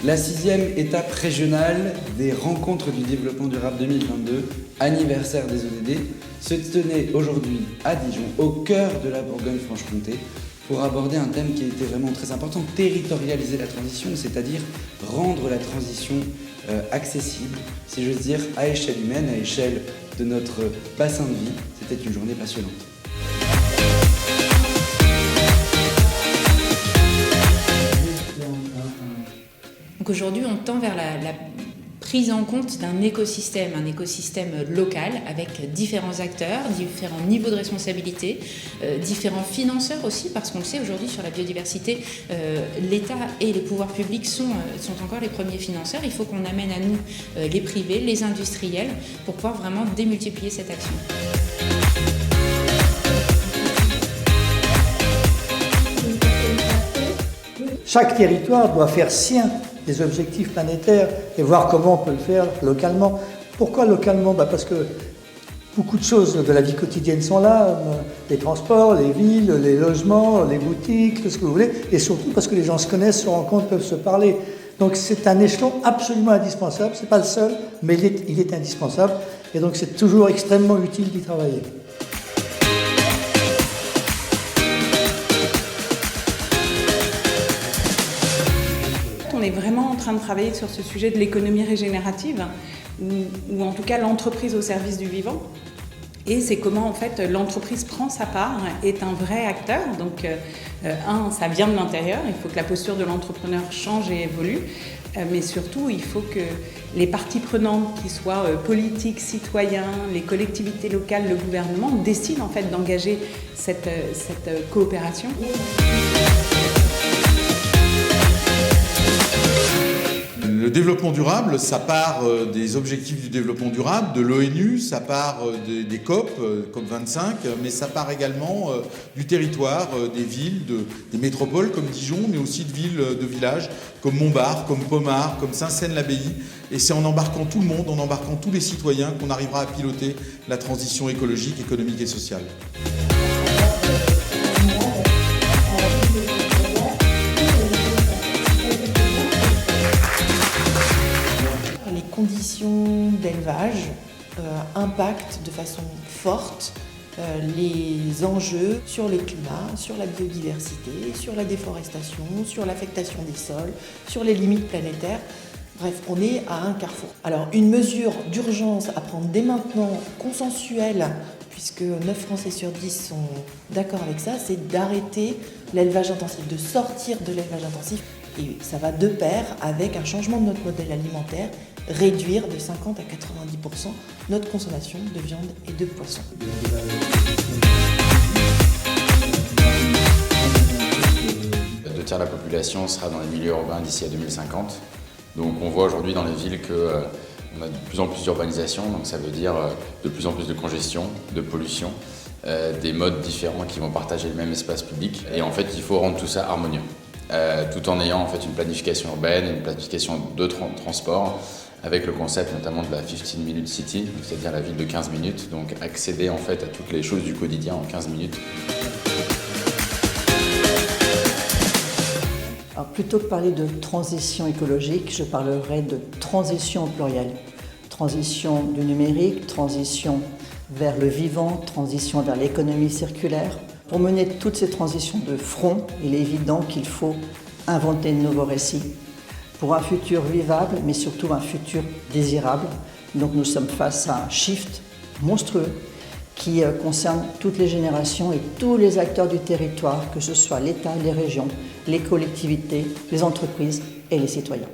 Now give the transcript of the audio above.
La 6e étape régionale des rencontres du développement durable 2022, anniversaire des ODD, se tenait aujourd'hui à Dijon, au cœur de la Bourgogne-Franche-Comté, pour aborder un thème qui était vraiment très important, territorialiser la transition, c'est-à-dire rendre la transition accessible, si j'ose dire, à échelle humaine, à échelle de notre bassin de vie. C'était une journée passionnante. Donc aujourd'hui, on tend vers la prise en compte d'un écosystème, un écosystème local avec différents acteurs, différents niveaux de responsabilité, différents financeurs aussi, parce qu'on le sait aujourd'hui sur la biodiversité, l'État et les pouvoirs publics sont encore les premiers financeurs. Il faut qu'on amène à nous les privés, les industriels, pour pouvoir vraiment démultiplier cette action. Chaque territoire doit faire sien des objectifs planétaires et voir comment on peut le faire localement. Pourquoi localement? Parce que beaucoup de choses de la vie quotidienne sont là, les transports, les villes, les logements, les boutiques, tout ce que vous voulez, et surtout parce que les gens se connaissent, se rencontrent, peuvent se parler. Donc c'est un échelon absolument indispensable, c'est pas le seul, mais il est indispensable, et donc c'est toujours extrêmement utile d'y travailler. On est vraiment en train de travailler sur ce sujet de l'économie régénérative, ou en tout cas l'entreprise au service du vivant. Et c'est comment en fait l'entreprise prend sa part, est un vrai acteur. Donc ça vient de l'intérieur, il faut que la posture de l'entrepreneur change et évolue. Mais surtout, il faut que les parties prenantes, qui soient politiques, citoyens, les collectivités locales, le gouvernement, décident en fait d'engager cette coopération. Le développement durable, ça part des objectifs du développement durable, de l'ONU, ça part des COP, COP25, mais ça part également du territoire, des villes, des métropoles comme Dijon, mais aussi de villes, de villages comme Montbard, comme Pommard, comme Saint-Seine-l'Abbaye. Et c'est en embarquant tout le monde, en embarquant tous les citoyens qu'on arrivera à piloter la transition écologique, économique et sociale. Les conditions d'élevage impactent de façon forte les enjeux sur le climat, sur la biodiversité, sur la déforestation, sur l'affectation des sols, sur les limites planétaires. Bref, on est à un carrefour. Alors, une mesure d'urgence à prendre dès maintenant, consensuelle, puisque 9 Français sur 10 sont d'accord avec ça, c'est d'arrêter l'élevage intensif, de sortir de l'élevage intensif. Et ça va de pair avec un changement de notre modèle alimentaire, réduire de 50 à 90% notre consommation de viande et de poisson. Deux tiers de la population sera dans les milieux urbains d'ici à 2050. Donc on voit aujourd'hui dans les villes qu'on a de plus en plus d'urbanisation, donc ça veut dire de plus en plus de congestion, de pollution, des modes différents qui vont partager le même espace public. Et en fait, il faut rendre tout ça harmonieux, tout en ayant en fait une planification urbaine, une planification de transport, avec le concept notamment de la 15-minute city, c'est-à-dire la ville de 15 minutes, donc accéder en fait à toutes les choses du quotidien en 15 minutes. Alors, plutôt que parler de transition écologique, je parlerai de transition au pluriel. Transition du numérique, transition vers le vivant, transition vers l'économie circulaire. Pour mener toutes ces transitions de front, il est évident qu'il faut inventer de nouveaux récits pour un futur vivable, mais surtout un futur désirable. Donc nous sommes face à un shift monstrueux qui concerne toutes les générations et tous les acteurs du territoire, que ce soit l'État, les régions, les collectivités, les entreprises et les citoyens.